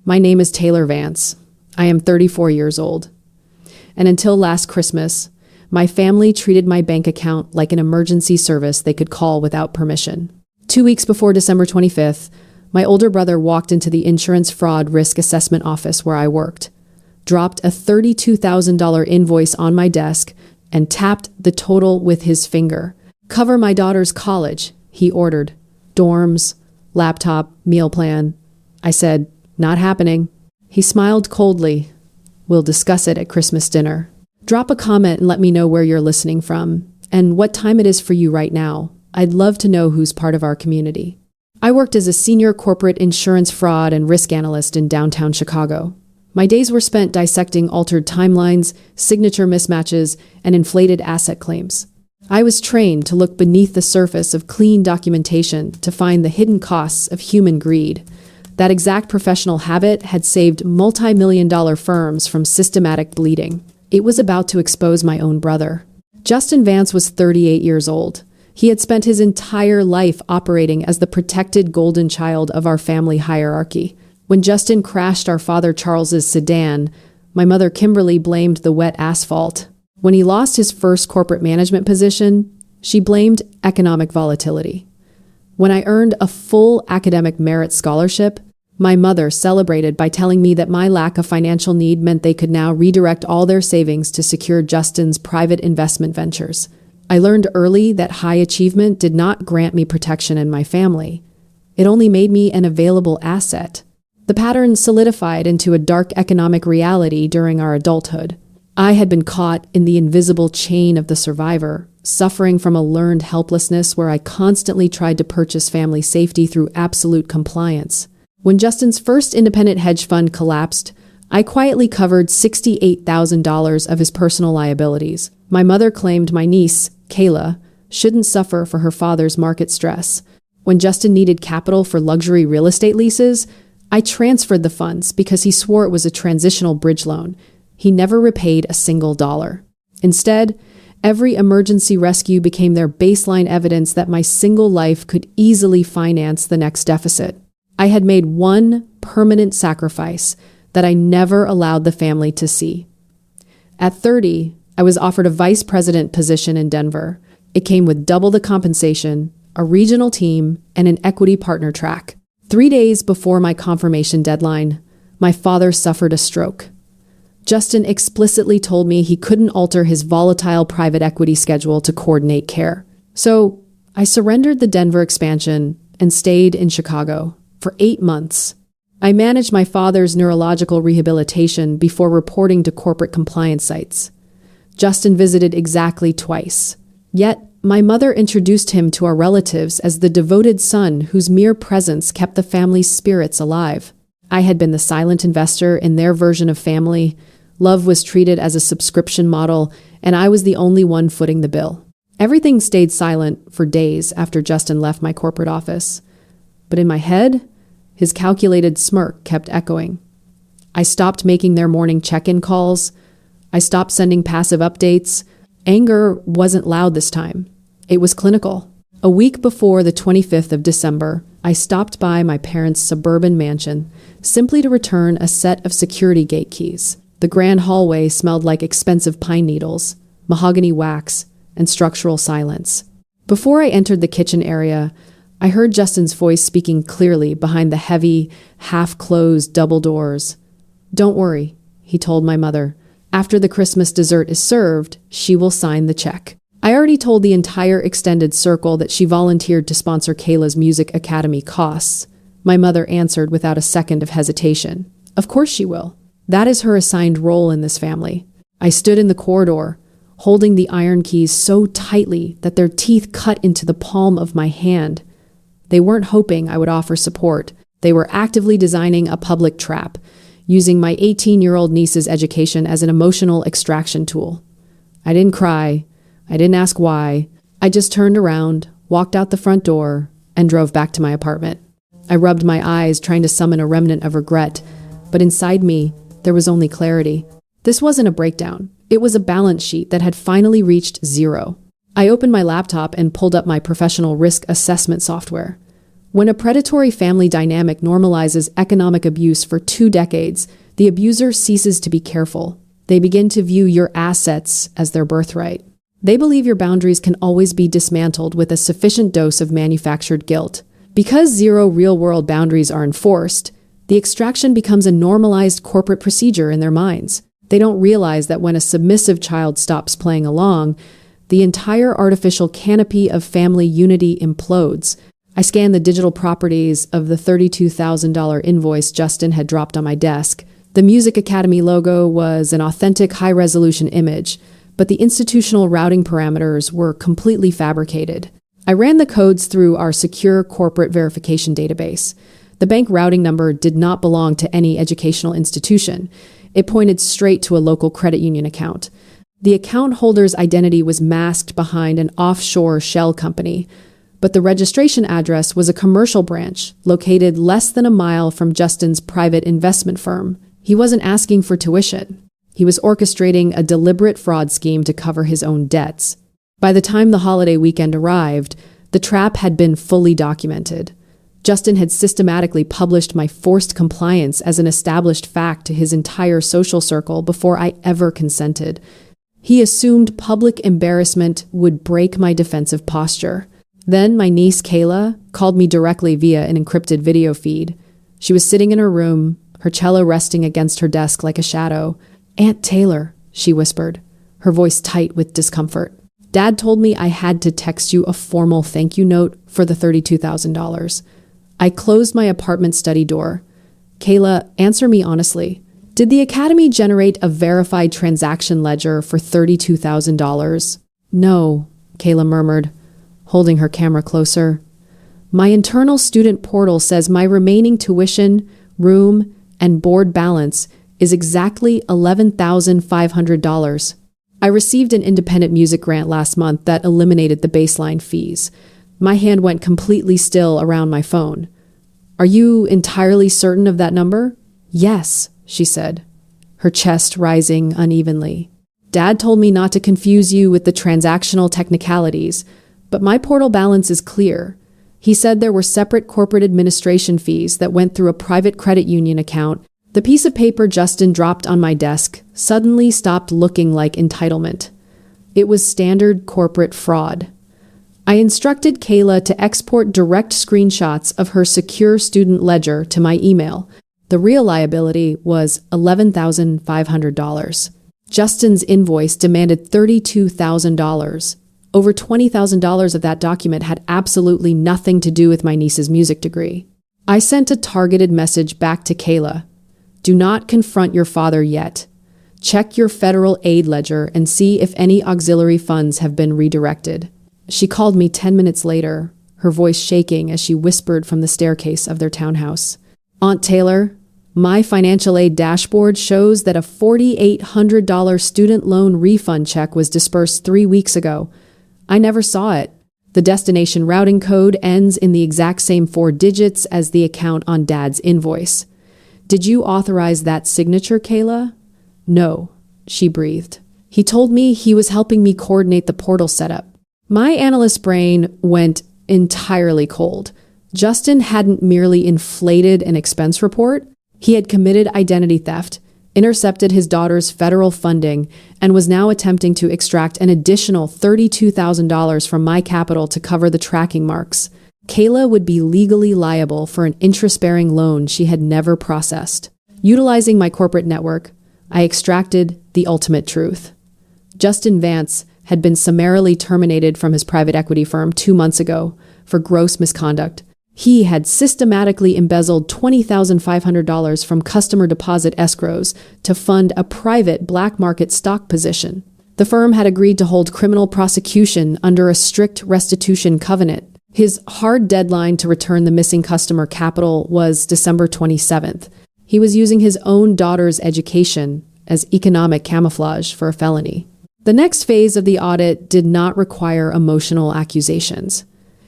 My name is Taylor Vance. I am 34 years old. And until last Christmas, my family treated my bank account like an emergency service they could call without permission. 2 weeks before December 25th, my older brother walked into the insurance fraud risk assessment office where I worked, dropped a $32,000 invoice on my desk, and tapped the total with his finger. "Cover my daughter's college," he ordered. "Dorms, laptop, meal plan." I said, "Not happening." He smiled coldly. "We'll discuss it at Christmas dinner." Drop a comment and let me know where you're listening from and what time it is for you right now. I'd love to know who's part of our community. I worked as a senior corporate insurance fraud and risk analyst in downtown Chicago. My days were spent dissecting altered timelines, signature mismatches, and inflated asset claims. I was trained to look beneath the surface of clean documentation to find the hidden costs of human greed. That exact professional habit had saved multi-million-dollar firms from systematic bleeding. It was about to expose my own brother. Justin Vance was 38 years old. He had spent his entire life operating as the protected golden child of our family hierarchy. When Justin crashed our father Charles's sedan, my mother Kimberly blamed the wet asphalt. When he lost his first corporate management position, she blamed economic volatility. When I earned a full academic merit scholarship, my mother celebrated by telling me that my lack of financial need meant they could now redirect all their savings to secure Justin's private investment ventures. I learned early that high achievement did not grant me protection in my family. It only made me an available asset. The pattern solidified into a dark economic reality during our adulthood. I had been caught in the invisible chain of the survivor, suffering from a learned helplessness where I constantly tried to purchase family safety through absolute compliance. When Justin's first independent hedge fund collapsed, I quietly covered $68,000 of his personal liabilities. My mother claimed my niece, Kayla, shouldn't suffer for her father's market stress. When Justin needed capital for luxury real estate leases, I transferred the funds because he swore it was a transitional bridge loan. He never repaid a single dollar. Instead, every emergency rescue became their baseline evidence that my single life could easily finance the next deficit. I had made one permanent sacrifice that I never allowed the family to see. At 30, I was offered a vice president position in Denver. It came with double the compensation, a regional team, and an equity partner track. 3 days before my confirmation deadline, my father suffered a stroke. Justin explicitly told me he couldn't alter his volatile private equity schedule to coordinate care. So I surrendered the Denver expansion and stayed in Chicago for 8 months. I managed my father's neurological rehabilitation before reporting to corporate compliance sites. Justin visited exactly twice. Yet, my mother introduced him to our relatives as the devoted son whose mere presence kept the family's spirits alive. I had been the silent investor in their version of family. Love was treated as a subscription model, and I was the only one footing the bill. Everything stayed silent for days after Justin left my corporate office. But in my head, his calculated smirk kept echoing. I stopped making their morning check-in calls. I stopped sending passive updates. Anger wasn't loud this time. It was clinical. A week before the 25th of December, I stopped by my parents' suburban mansion simply to return a set of security gate keys. The grand hallway smelled like expensive pine needles, mahogany wax, and structural silence. Before I entered the kitchen area, I heard Justin's voice speaking clearly behind the heavy, half-closed double doors. "Don't worry," he told my mother. "After the Christmas dessert is served, she will sign the check." I already told the entire extended circle that she volunteered to sponsor Kayla's music academy costs. My mother answered without a second of hesitation. "Of course she will. That is her assigned role in this family." I stood in the corridor, holding the iron keys so tightly that their teeth cut into the palm of my hand. They weren't hoping I would offer support. They were actively designing a public trap, using my 18-year-old niece's education as an emotional extraction tool. I didn't cry. I didn't ask why. I just turned around, walked out the front door, and drove back to my apartment. I rubbed my eyes, trying to summon a remnant of regret, but inside me, there was only clarity. This wasn't a breakdown. It was a balance sheet that had finally reached zero. I opened my laptop and pulled up my professional risk assessment software. When a predatory family dynamic normalizes economic abuse for 2 decades, the abuser ceases to be careful. They begin to view your assets as their birthright. They believe your boundaries can always be dismantled with a sufficient dose of manufactured guilt. Because zero real-world boundaries are enforced, the extraction becomes a normalized corporate procedure in their minds. They don't realize that when a submissive child stops playing along, the entire artificial canopy of family unity implodes. I scanned the digital properties of the $32,000 invoice Justin had dropped on my desk. The Music Academy logo was an authentic high-resolution image, but the institutional routing parameters were completely fabricated. I ran the codes through our secure corporate verification database. The bank routing number did not belong to any educational institution. It pointed straight to a local credit union account. The account holder's identity was masked behind an offshore shell company, but the registration address was a commercial branch located less than a mile from Justin's private investment firm. He wasn't asking for tuition. He was orchestrating a deliberate fraud scheme to cover his own debts. By the time the holiday weekend arrived, the trap had been fully documented. Justin had systematically published my forced compliance as an established fact to his entire social circle before I ever consented. He assumed public embarrassment would break my defensive posture. Then my niece Kayla called me directly via an encrypted video feed. She was sitting in her room, her cello resting against her desk like a shadow. "Aunt Taylor," she whispered, her voice tight with discomfort. "Dad told me I had to text you a formal thank you note for the $32,000. I closed my apartment study door. Kayla, answer me honestly. Did the Academy generate a verified transaction ledger for $32,000? "No," Kayla murmured, holding her camera closer. "My internal student portal says my remaining tuition, room, and board balance is exactly $11,500. I received an independent music grant last month that eliminated the baseline fees. My hand went completely still around my phone. Are you entirely certain of that number?" "Yes," she said, her chest rising unevenly. "Dad told me not to confuse you with the transactional technicalities, but my portal balance is clear. He said there were separate corporate administration fees that went through a private credit union account." The piece of paper Justin dropped on my desk suddenly stopped looking like entitlement. It was standard corporate fraud. I instructed Kayla to export direct screenshots of her secure student ledger to my email. The real liability was $11,500. Justin's invoice demanded $32,000. Over $20,000 of that document had absolutely nothing to do with my niece's music degree. I sent a targeted message back to Kayla. "Do not confront your father yet. Check your federal aid ledger and see if any auxiliary funds have been redirected." She called me 10 minutes later, her voice shaking as she whispered from the staircase of their townhouse. "Aunt Taylor, my financial aid dashboard shows that a $4,800 student loan refund check was dispersed 3 weeks ago. I never saw it. The destination routing code ends in the exact same 4 digits as the account on Dad's invoice. Did you authorize that signature, Kayla?" "No," she breathed. "He told me he was helping me coordinate the portal setup." My analyst brain went entirely cold. Justin hadn't merely inflated an expense report. He had committed identity theft, intercepted his daughter's federal funding, and was now attempting to extract an additional $32,000 from my capital to cover the tracking marks. Kayla would be legally liable for an interest-bearing loan she had never processed. Utilizing my corporate network, I extracted the ultimate truth. Justin Vance had been summarily terminated from his private equity firm 2 months ago for gross misconduct. He had systematically embezzled $20,500 from customer deposit escrows to fund a private black market stock position. The firm had agreed to hold criminal prosecution under a strict restitution covenant. His hard deadline to return the missing customer capital was December 27th. He was using his own daughter's education as economic camouflage for a felony. The next phase of the audit did not require emotional accusations.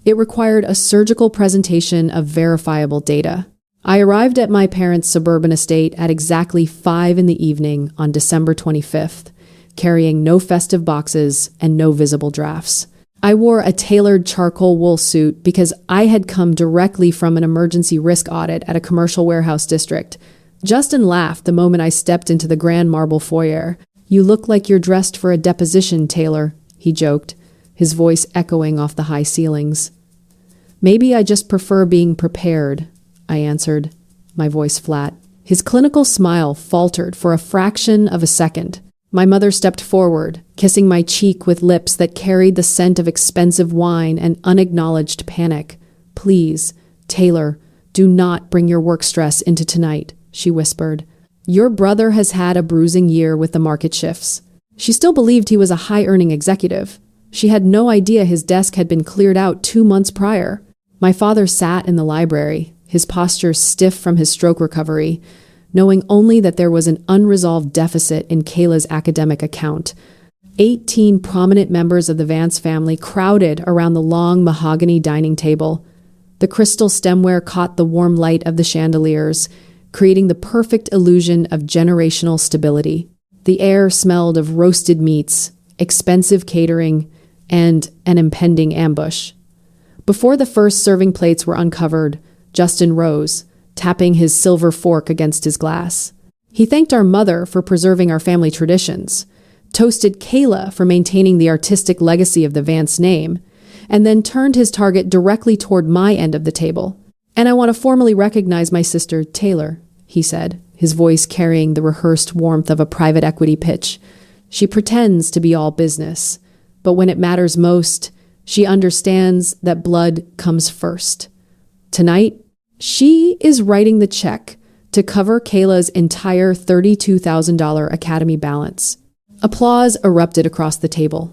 It required a surgical presentation of verifiable data. I arrived at my parents' suburban estate at exactly 5 p.m. on December 25th, carrying no festive boxes and no visible drafts. I wore a tailored charcoal wool suit because I had come directly from an emergency risk audit at a commercial warehouse district. Justin laughed the moment I stepped into the grand marble foyer. "You look like you're dressed for a deposition, Taylor," he joked, his voice echoing off the high ceilings. "Maybe I just prefer being prepared," I answered, my voice flat. His clinical smile faltered for a fraction of a second. My mother stepped forward, kissing my cheek with lips that carried the scent of expensive wine and unacknowledged panic. "Please, Taylor, do not bring your work stress into tonight," she whispered. "Your brother has had a bruising year with the market shifts." She still believed he was a high-earning executive. She had no idea his desk had been cleared out 2 months prior. My father sat in the library, his posture stiff from his stroke recovery, knowing only that there was an unresolved deficit in Kayla's academic account. 18 prominent members of the Vance family crowded around the long mahogany dining table. The crystal stemware caught the warm light of the chandeliers, creating the perfect illusion of generational stability. The air smelled of roasted meats, expensive catering, and an impending ambush. Before the first serving plates were uncovered, Justin rose, tapping his silver fork against his glass. He thanked our mother for preserving our family traditions, toasted Kayla for maintaining the artistic legacy of the Vance name, and then turned his target directly toward my end of the table. "And I want to formally recognize my sister, Taylor," he said, his voice carrying the rehearsed warmth of a private equity pitch. "She pretends to be all business, but when it matters most, she understands that blood comes first. Tonight, she is writing the check to cover Kayla's entire $32,000 academy balance." Applause erupted across the table.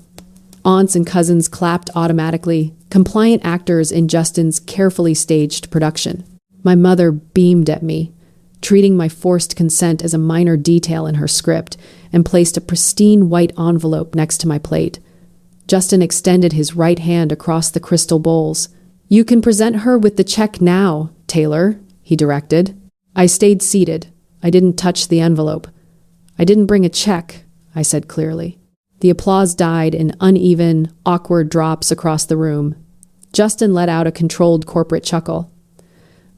Aunts and cousins clapped automatically, compliant actors in Justin's carefully staged production. My mother beamed at me, treating my forced consent as a minor detail in her script, and placed a pristine white envelope next to my plate. Justin extended his right hand across the crystal bowls. "You can present her with the check now, Taylor," he directed. I stayed seated. I didn't touch the envelope. "I didn't bring a check," I said clearly. The applause died in uneven, awkward drops across the room. Justin let out a controlled corporate chuckle.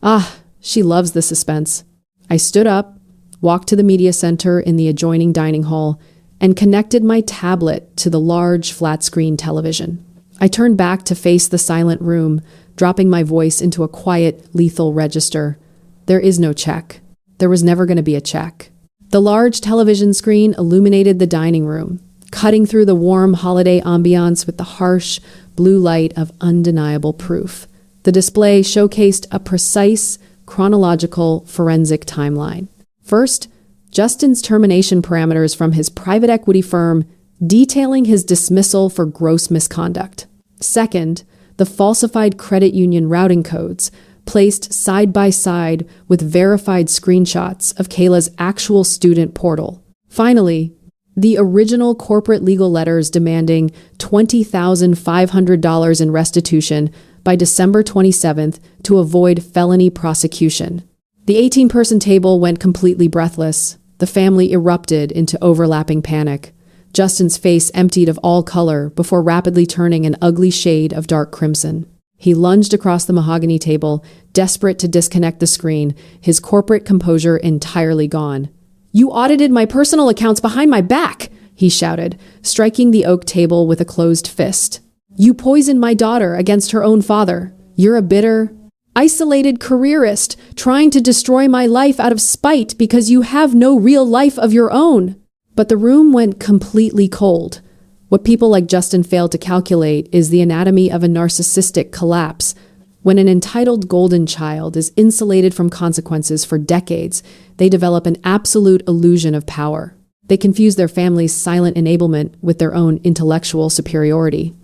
"Ah, she loves the suspense." I stood up, walked to the media center in the adjoining dining hall, and connected my tablet to the large flat-screen television. I turned back to face the silent room, dropping my voice into a quiet, lethal register. There is no check. There was never going to be a check. The large television screen illuminated the dining room, cutting through the warm holiday ambiance with the harsh, blue light of undeniable proof. The display showcased a precise, chronological, forensic timeline. First, Justin's termination parameters from his private equity firm, detailing his dismissal for gross misconduct. Second, the falsified credit union routing codes, placed side by side with verified screenshots of Kayla's actual student portal. Finally, the original corporate legal letters demanding $20,500 in restitution by December 27th to avoid felony prosecution. The 18-person table went completely breathless. The family erupted into overlapping panic. Justin's face emptied of all color before rapidly turning an ugly shade of dark crimson. He lunged across the mahogany table, desperate to disconnect the screen, his corporate composure entirely gone. "You audited my personal accounts behind my back," he shouted, striking the oak table with a closed fist. "You poisoned my daughter against her own father. You're a bitter, isolated careerist trying to destroy my life out of spite because you have no real life of your own." But the room went completely cold. What people like Justin failed to calculate is the anatomy of a narcissistic collapse. When an entitled golden child is insulated from consequences for decades, they develop an absolute illusion of power. They confuse their family's silent enablement with their own intellectual superiority.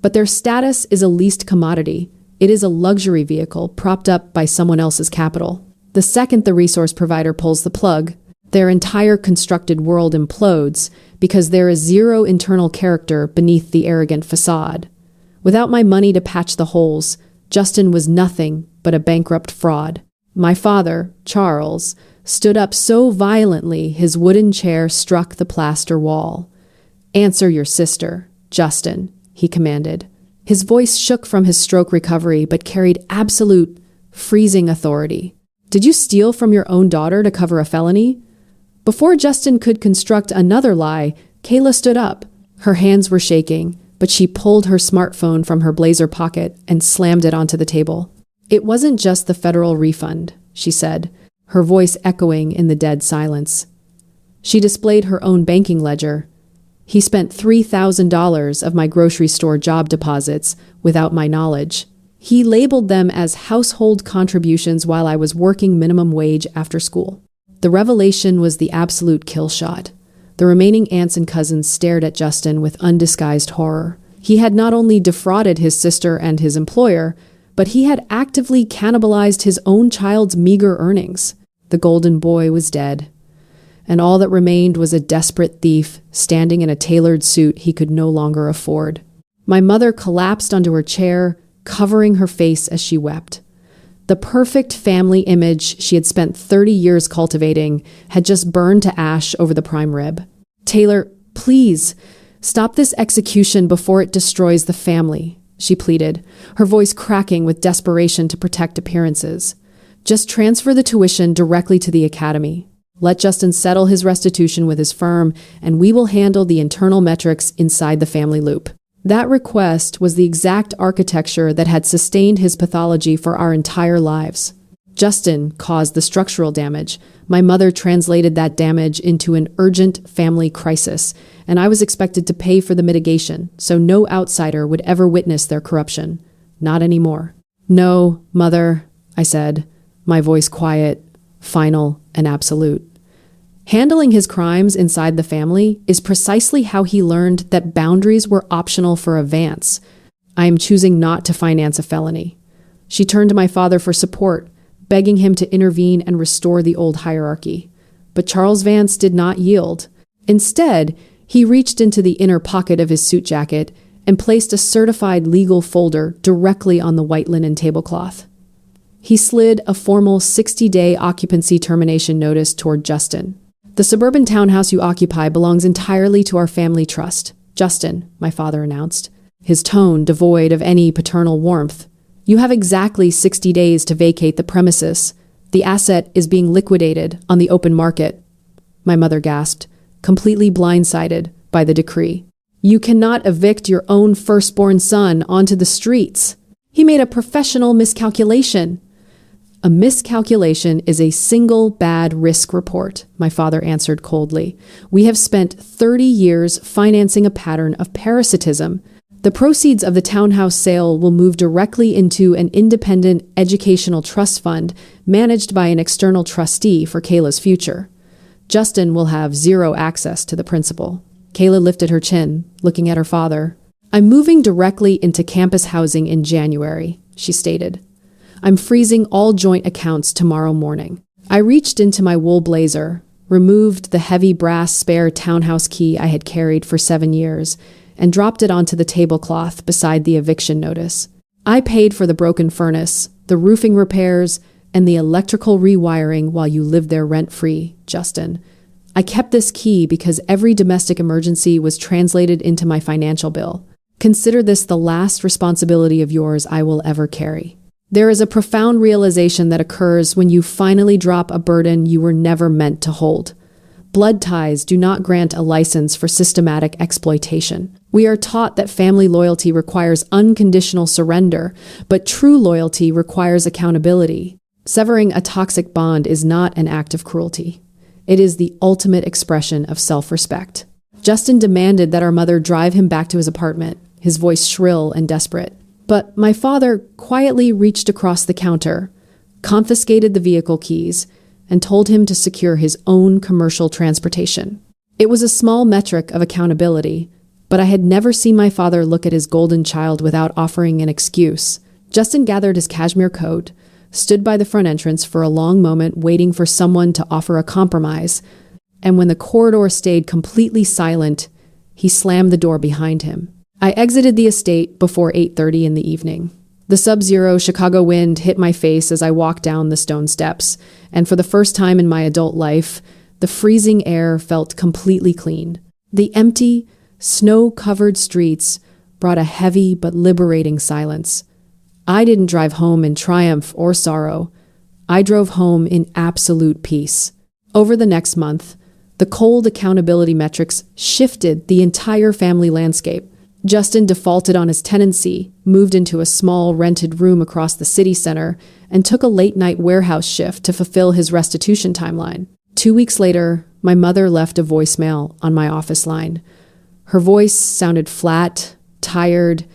But their status is a leased commodity. It is a luxury vehicle propped up by someone else's capital. The second the resource provider pulls the plug, their entire constructed world implodes because there is zero internal character beneath the arrogant facade. Without my money to patch the holes, Justin was nothing but a bankrupt fraud. My father, Charles, stood up so violently his wooden chair struck the plaster wall. "Answer your sister, Justin," he commanded, His voice shook from his stroke recovery but carried absolute, freezing authority. "Did you steal from your own daughter to cover a felony?" Before Justin could construct another lie, Kayla stood up. Her hands were shaking, but she pulled her smartphone from her blazer pocket and slammed it onto the table. "It wasn't just the federal refund," she said, her voice echoing in the dead silence. She displayed her own banking ledger. "He spent $3,000 of my grocery store job deposits without my knowledge. He labeled them as household contributions while I was working minimum wage after school." The revelation was the absolute kill shot. The remaining aunts and cousins stared at Justin with undisguised horror. He had not only defrauded his sister and his employer, but he had actively cannibalized his own child's meager earnings. The golden boy was dead, and all that remained was a desperate thief standing in a tailored suit he could no longer afford. My mother collapsed onto her chair, covering her face as she wept. The perfect family image she had spent 30 years cultivating had just burned to ash over the prime rib. "Taylor, please, stop this execution before it destroys the family," she pleaded, her voice cracking with desperation to protect appearances. "Just transfer the tuition directly to the academy. Let Justin settle his restitution with his firm, and we will handle the internal metrics inside the family loop." That request was the exact architecture that had sustained his pathology for our entire lives. Justin caused the structural damage. My mother translated that damage into an urgent family crisis, and I was expected to pay for the mitigation, so no outsider would ever witness their corruption. Not anymore. "No, Mother," I said, my voice quiet, final, and absolute. Handling his crimes inside the family is precisely how he learned that boundaries were optional for a Vance. I am choosing not to finance a felony. She turned to my father for support, begging him to intervene and restore the old hierarchy. But Charles Vance did not yield. Instead, he reached into the inner pocket of his suit jacket and placed a certified legal folder directly on the white linen tablecloth. He slid a formal 60-day occupancy termination notice toward Justin. "The suburban townhouse you occupy belongs entirely to our family trust, Justin," my father announced, his tone devoid of any paternal warmth. "You have exactly 60 days to vacate the premises. The asset is being liquidated on the open market." My mother gasped, completely blindsided by the decree. "You cannot evict your own firstborn son onto the streets. He made a professional miscalculation." "A miscalculation is a single bad risk report," my father answered coldly. "We have spent 30 years financing a pattern of parasitism. The proceeds of the townhouse sale will move directly into an independent educational trust fund managed by an external trustee for Kayla's future. Justin will have zero access to the principal." Kayla lifted her chin, looking at her father. "I'm moving directly into campus housing in January," she stated. "I'm freezing all joint accounts tomorrow morning." I reached into my wool blazer, removed the heavy brass spare townhouse key I had carried for 7 years, and dropped it onto the tablecloth beside the eviction notice. "I paid for the broken furnace, the roofing repairs, and the electrical rewiring while you lived there rent-free, Justin. I kept this key because every domestic emergency was translated into my financial bill. Consider this the last responsibility of yours I will ever carry." There is a profound realization that occurs when you finally drop a burden you were never meant to hold. Blood ties do not grant a license for systematic exploitation. We are taught that family loyalty requires unconditional surrender, but true loyalty requires accountability. Severing a toxic bond is not an act of cruelty. It is the ultimate expression of self-respect. Justin demanded that our mother drive him back to his apartment, his voice shrill and desperate. But my father quietly reached across the counter, confiscated the vehicle keys, and told him to secure his own commercial transportation. It was a small metric of accountability, but I had never seen my father look at his golden child without offering an excuse. Justin gathered his cashmere coat, stood by the front entrance for a long moment waiting for someone to offer a compromise, and when the corridor stayed completely silent, he slammed the door behind him. I exited the estate before 8:30 in the evening. The sub-zero Chicago wind hit my face as I walked down the stone steps, and for the first time in my adult life, the freezing air felt completely clean. The empty, snow-covered streets brought a heavy but liberating silence. I didn't drive home in triumph or sorrow. I drove home in absolute peace. Over the next month, the cold accountability metrics shifted the entire family landscape. Justin defaulted on his tenancy, moved into a small rented room across the city center, and took a late-night warehouse shift to fulfill his restitution timeline. 2 weeks later, my mother left a voicemail on my office line. Her voice sounded flat, tired,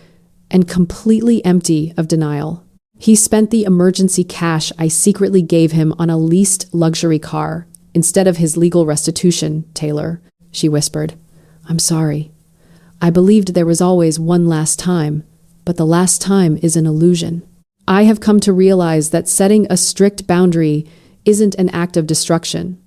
and completely empty of denial. He spent the emergency cash I secretly gave him on a leased luxury car instead of his legal restitution, Taylor, she whispered. I'm sorry. I believed there was always one last time, but the last time is an illusion. I have come to realize that setting a strict boundary isn't an act of destruction.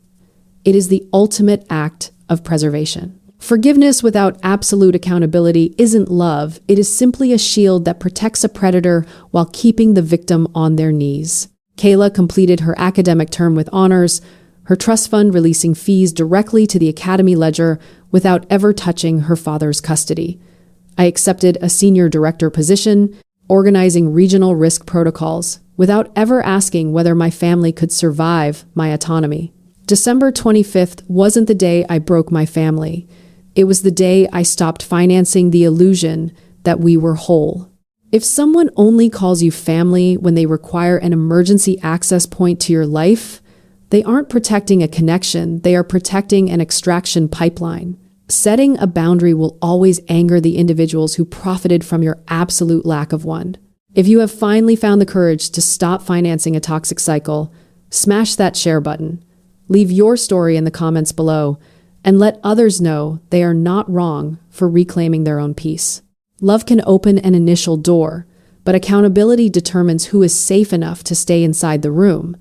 It is the ultimate act of preservation. Forgiveness without absolute accountability isn't love. It is simply a shield that protects a predator while keeping the victim on their knees. Kayla completed her academic term with honors, her trust fund releasing fees directly to the academy ledger without ever touching her father's custody. I accepted a senior director position, organizing regional risk protocols, without ever asking whether my family could survive my autonomy. December 25th wasn't the day I broke my family. It was the day I stopped financing the illusion that we were whole. If someone only calls you family when they require an emergency access point to your life, they aren't protecting a connection, they are protecting an extraction pipeline. Setting a boundary will always anger the individuals who profited from your absolute lack of one. If you have finally found the courage to stop financing a toxic cycle, smash that share button. Leave your story in the comments below, and let others know they are not wrong for reclaiming their own peace. Love can open an initial door, but accountability determines who is safe enough to stay inside the room.